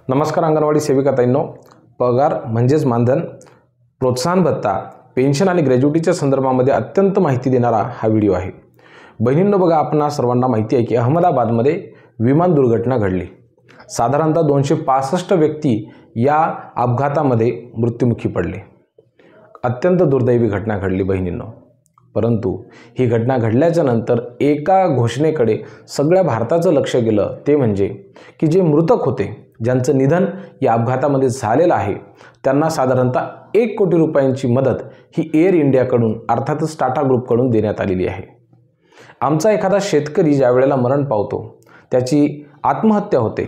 नमस्कार अंगणवाडी सेविकाताईंनो, पगार म्हणजेच मानधन, प्रोत्साहन भत्ता, पेन्शन आणि ग्रॅज्युटीच्या संदर्भामध्ये अत्यंत माहिती देणारा हा व्हिडिओ आहे। बहिणींनो बघा, आपणा सर्वांना माहिती आहे की अहमदाबादमध्ये विमान दुर्घटना घडली। साधारणतः 265 व्यक्ती या अपघातामध्ये मृत्युमुखी पडले। अत्यंत दुर्दैवी घटना घडली बहिणींनो। परंतु ही घटना घडल्याच्या नंतर एका घोषणेकडे सगळ्या भारताचं लक्ष गेलं, ते म्हणजे की जे मृतक होते, ज्यांचं निधन या अपघातामध्ये झालेलं आहे, त्यांना साधारणतः 1 कोटी रुपयांची मदत ही एअर इंडियाकडून अर्थातच टाटा ग्रुपकडून देण्यात आलेली आहे। आमचा एखादा शेतकरी ज्या वेळेला मरण पावतो, त्याची आत्महत्या होते,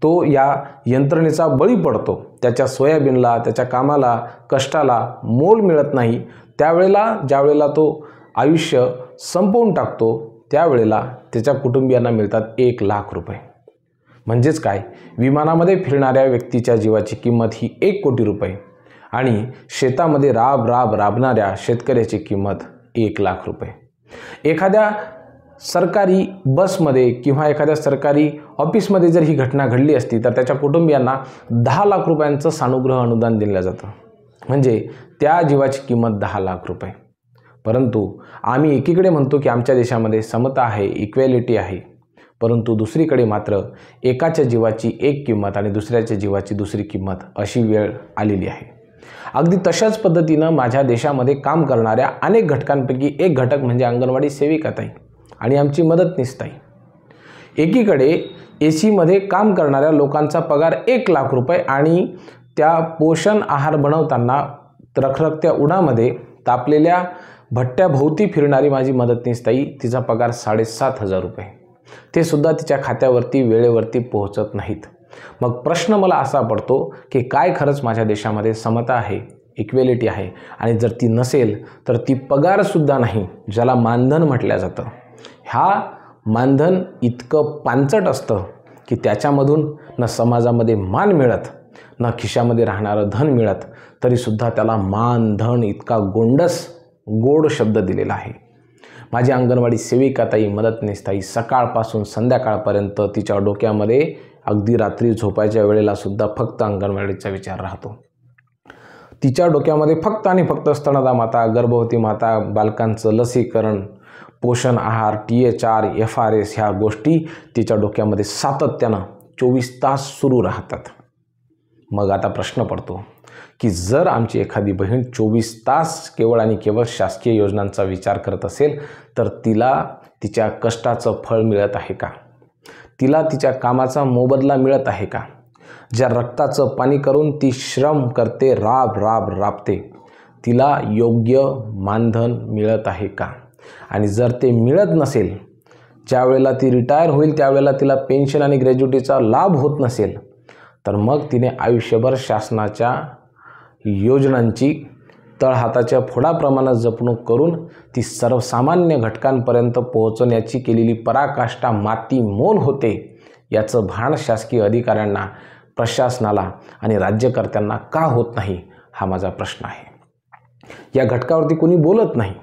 तो या यंत्रणेचा बळी पडतो, त्याच्या सोयाबीनला, त्याच्या कामाला, कष्टाला मोल मिळत नाही, ज्यावेळेला तो आयुष्य संपवून टाकतो, त्यावेळेला त्याच्या कुटुंबियांना मिळतात 1 लाख रुपये। म्हणजेच काय, विमानामध्ये फिरणाऱ्या व्यक्तीच्या जीवाची किंमत ही 1 कोटी रुपये आणि शेतामध्ये राबणाऱ्या शेतकऱ्याची किंमत 1 लाख रुपये। एखाद्या सरकारी बसमध्ये किंवा एखाद्या सरकारी ऑफिसमध्ये जर ही घटना घडली असती तर त्याच्या कुटुंबियांना 10 लाख रुपयांचं सानुग्रह अनुदान दिलं जातं, म्हणजे त्या जीवाची किंमत 10 लाख रुपये। परंतु आम्ही एकीकडे म्हणतो की आमच्या देशामध्ये समता आहे, इक्वॅलिटी आहे, परंतु दुसरीकडे मात्र एकाच्या जीवाची एक किंमत आणि दुसऱ्याच्या जीवाची दुसरी किंमत अशी वेळ आलेली आहे। अगदी तशाच पद्धतीनं माझ्या देशामध्ये काम करणाऱ्या अनेक घटकांपैकी एक घटक म्हणजे अंगणवाडी सेविकाताई आणि आमची मदतनीसताई। एकीकडे एसीमध्ये काम करणाऱ्या लोकांचा पगार 1 लाख रुपये आणि त्या पोषण आहार बनवताना रखरखत्या उन्हामध्ये तापलेल्या भट्ट्याभोवती फिरणारी माझी मदतनीसताई, तिचा पगार 7,500 रुपये, ते सुद्धा तिच्या खात्यावरती वेळेवरती पोहोचत नाहीत। मग प्रश्न मला असा पडतो की काय खरंच माझ्या देशामध्ये समता आहे, इक्वॅलिटी आहे? आणि जर ती नसेल तर ती पगारसुद्धा नाही, ज्याला मानधन म्हटलं जातं, हा मानधन इतकं पांचट असतं की त्याच्यामधून न समाजामध्ये मान मिळत, न खिशामध्ये राहणारं धन मिळत, तरीसुद्धा त्याला मानधन इतका गोड शब्द दिलेला आहे। माझी अंगणवाडी सेविकाताई, मदतनीसताई सकाळपासून संध्याकाळपर्यंत तिच्या डोक्यामध्ये अगदी रात्री झोपायच्या वेळेला सुद्धा फक्त अंगणवाडीचा विचार राहतो। तिच्या डोक्यामध्ये फक्त आणि फक्त स्तनदा माता, गर्भवती माता, बालकांचं लसीकरण, पोषण आहार, THR, FRS ह्या गोष्टी तिच्या डोक्यामध्ये सातत्यानं 24 तास सुरू राहतात। मग आता प्रश्न पडतो की जर आमची एखादी बहीण 24 तास केवळ आणि केवळ शासकीय योजनांचा विचार करत असेल तर तिला तिच्या कष्टाचं फळ मिळत आहे का? तिला तिच्या कामाचा मोबदला मिळत आहे का? ज्या रक्ताचं पाणी करून ती श्रम करते, राबते, तिला योग्य मानधन मिळत आहे का? आणि जर ते मिळत नसेल, ज्यावेळेला ती रिटायर होईल त्यावेळेला तिला पेन्शन आणि ग्रॅज्युटीचा लाभ होत नसेल, तर मग तिने आयुष्यभर शासनाच्या योजनांची तळहाताच्या फोडाप्रमाणे जपणूक करून ती सर्वसामान्य घटकांपर्यंत पोहोचण्याची केलेली पराकाष्ठा माती मोल होते, याचं भान शासकीय अधिकाऱ्यांना, प्रशासनाला आणि राज्यकर्त्यांना का होत नाही, हा माझा प्रश्न आहे। या घटकावरती कोणी बोलत नाही।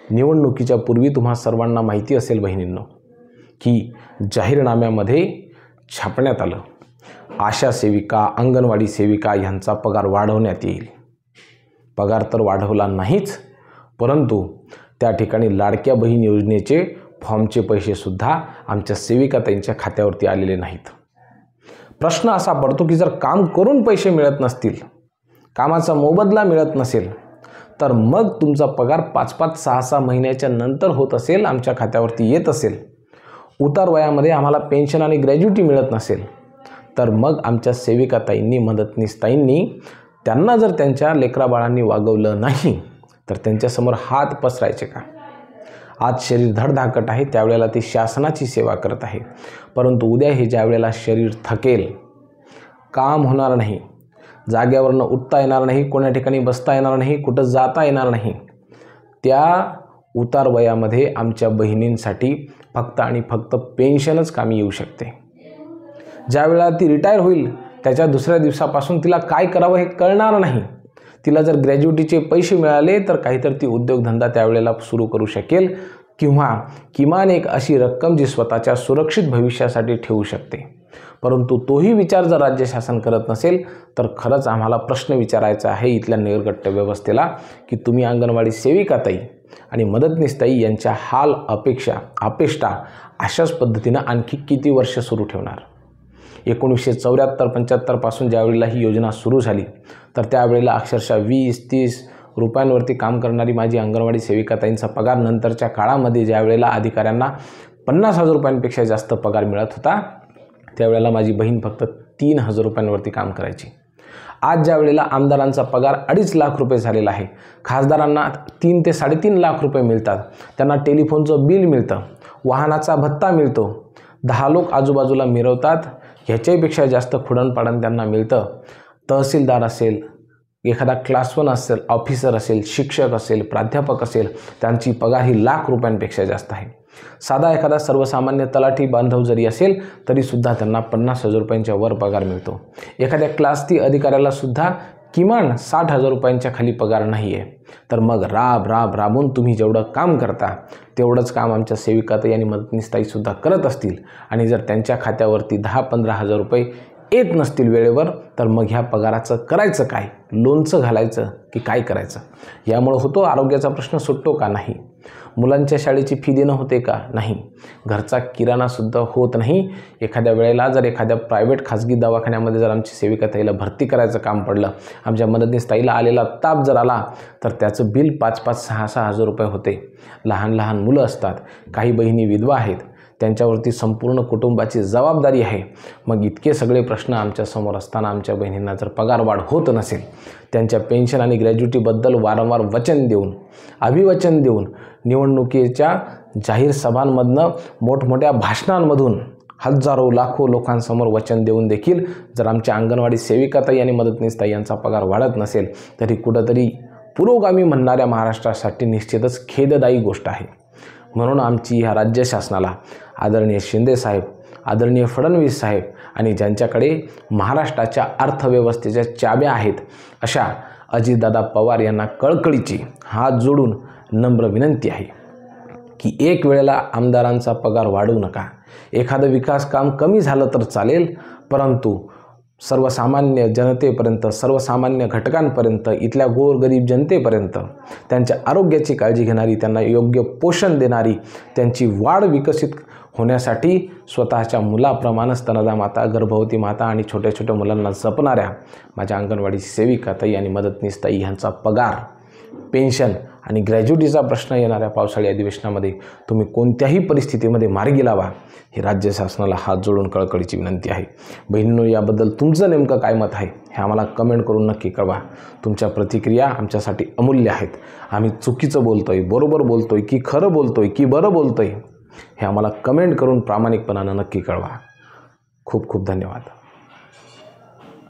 निवडणुकीच्या पूर्वी तुम्हा सर्वांना माहिती असेल बहिणींनो की जाहीरनाम्यामध्ये छापण्यात आलं, आशा सेविका, अंगणवाडी सेविका यांचा पगार वाढवण्यात येईल। पगार तर वाढवला नाहीच, परंतु त्या ठिकाणी लाडक्या बहीण योजनेचे फॉर्मचे पैसेसुद्धा आमच्या सेविकाताईंच्या खात्यावरती आलेले नाहीत। प्रश्न असा पडतो की जर काम करून पैसे मिळत नसतील, कामाचा मोबदला मिळत नसेल, तर मग तुमचा पगार 5-5, 6-6 महिन्याच्या नंतर होत असेल, आमच्या खात्यावरती येत असेल, उतार वयामध्ये आम्हाला पेन्शन आणि ग्रॅज्युटी मिळत नसेल, तर मग आमच्या सेविकाताईंनी, मदतनीसताईंनी त्यांना जर त्यांच्या लेकराबाळांनी वागवलं नाही तर त्यांच्यासमोर हात पसरायचे का? आज शरीर धडधाकट आहे, त्यावेळेला ती शासनाची सेवा करत आहे, परंतु उद्या हे ज्या वेळेला शरीर थकेल, काम होणार नाही, जाग्यावरनं उठता येणार नाही, कोण्या ठिकाणी बसता येणार नाही, कुठं जाता येणार नाही, त्या उतार वयामध्ये आमच्या बहिणींसाठी फक्त आणि फक्त पेन्शनच कामी येऊ शकते। ज्यावेळेला ती रिटायर होईल त्याच्या दुसऱ्या दिवसापासून तिला काय करावं हे कळणार नाही। तिला जर ग्रॅज्युटीचे पैसे मिळाले तर काहीतरी ती उद्योगधंदा त्यावेळेला सुरू करू शकेल किंवा किमान एक अशी रक्कम जी स्वतःच्या सुरक्षित भविष्यासाठी ठेवू शकते। परंतु तोही विचार जर राज्य शासन करत नसेल तर खरंच आम्हाला प्रश्न विचारायचा आहे इथल्या नियोगट्ट व्यवस्थेला की तुम्ही अंगणवाडी सेविकाताई आणि मदतनीसताई यांच्या हाल अपेक्षा अशाच पद्धतीनं आणखी किती वर्ष सुरू ठेवणार. 1974-75 पासून ज्यावेळेला ही योजना सुरू झाली तर त्यावेळेला अक्षरशः 20-30 रुपयांवरती काम करणारी माझी अंगणवाडी सेविकाताईंचा पगार नंतरच्या काळामध्ये ज्यावेळेला अधिकाऱ्यांना 50,000 रुपयांपेक्षा जास्त पगार मिळत होता त्यावेळेला माझी बहीण फक्त 3,000 रुपयांवरती काम करायची. आज ज्या वेळेला आमदारांचा पगार 2.5 लाख रुपये झालेला आहे, खासदारांना 3 ते 3.5 लाख रुपये मिळतात, त्यांना टेलिफोनचं बिल मिळतं, वाहनाचा भत्ता मिळतो, 10 लोक आजूबाजूला मिरवतात, ह्याच्यापेक्षा जास्त खुडणपाडण त्यांना मिळतं. तहसीलदार असेल, एखादा क्लास 1 असेल, ऑफिसर असेल, शिक्षक असेल, प्राध्यापक असेल, त्यांची पगार ही लाख रुपयांपेक्षा जास्त आहे. साधा एखादा सर्वसामान्य तलाठी बांधव जरी असेल तरीसुद्धा त्यांना 50,000 रुपयांच्या वर पगार मिळतो. एखाद्या क्लास 3 अधिकाऱ्याला सुद्धा किमान 60,000 रुपयांच्या खाली पगार नाही आहे. तर मग राबून तुम्ही जेवढं काम करता तेवढंच काम आमच्या सेविकाताई आणि मदतनीसताईसुद्धा करत असतील आणि जर त्यांच्या खात्यावरती 10-15,000 रुपये येत नसतील वेळेवर तर मग ह्या पगाराचं करायचं काय? लोणचं घालायचं की काय करायचं? यामुळे होतो आरोग्याचा प्रश्न सुटतो का? नाही. मुलांच्या शाळेची फी देणं होते का? नाही. घरचा किराणासुद्धा होत नाही. एखाद्या वेळेला जर एखाद्या प्रायव्हेट खाजगी दवाखान्यामध्ये जर आमची सेविकाताईला भरती करायचं काम पडलं, आमच्या मदतनीसताईला आलेला ताप जर आला तर त्याचं बिल 5-5, 6-6 हजार रुपये होते. लहान मुलं असतात, काही बहिणी विधवा आहेत, त्यांच्यावरती संपूर्ण कुटुंबाची जबाबदारी आहे. मग इतके सगळे प्रश्न आमच्यासमोर असताना आमच्या बहिणींना जर पगारवाढ होत नसेल, त्यांच्या पेन्शन आणि ग्रॅज्युटीबद्दल वारंवार वचन देऊन, अभिवचन देऊन, निवडणुकीच्या जाहीर सभांमधनं मोठमोठ्या भाषणांमधून हजारो लाखो लोकांसमोर वचन देऊन देखील जर आमच्या अंगणवाडी सेविकाताई आणि मदतनीसताई यांचा पगार वाढत नसेल तरी कुठंतरी पुरोगामी म्हणणाऱ्या महाराष्ट्रासाठी निश्चितच खेददायी गोष्ट आहे. म्हणून आमची ह्या राज्य शासनाला आदरणीय शिंदे साहेब, आदरणीय फडणवीस साहेब आणि ज्यांच्याकडे महाराष्ट्राच्या अर्थव्यवस्थेच्या चाब्या आहेत अशा अजितदादा पवार यांना कळकळीची हात जोडून नम्र विनंती आहे की एक वेळेला आमदारांचा पगार वाढवू नका. एखादं विकास काम कमी झालं तर चालेल, परंतु सर्वसामान्य जनतेपर्यंत, सर्वसामान्य घटकांपर्यंत, इथल्या गोरगरीब जनतेपर्यंत त्यांच्या आरोग्याची काळजी घेणारी, त्यांना योग्य पोषण देणारी, त्यांची वाढ विकसित होण्यासाठी स्वतःच्या मुलाप्रमाणे स्तनदा माता, गर्भवती माता आणि छोट्या छोट्या मुलांना जपणाऱ्या माझ्या अंगणवाडी सेविकाताई आणि मदतनीसताई यांचा पगार, पेन्शन आणि ग्रॅज्युटीचा प्रश्न येणाऱ्या पावसाळी अधिवेशनामध्ये तुम्ही कोणत्याही परिस्थितीमध्ये मार्गी लावा, ही राज्य शासनाला हात जोडून कळकळीची विनंती आहे. बहिणींनो, याबद्दल तुमचं नेमकं काय मत आहे हे आम्हाला कमेंट करून नक्की कळवा. तुमच्या प्रतिक्रिया आमच्यासाठी अमूल्य आहेत. आम्ही चुकीचं बोलतोय, बरोबर बोलतोय की खरं बोलतोय की बरं बोलतोय हे आम्हाला कमेंट करून प्रामाणिकपणानं नक्की कळवा. खूप खूप धन्यवाद.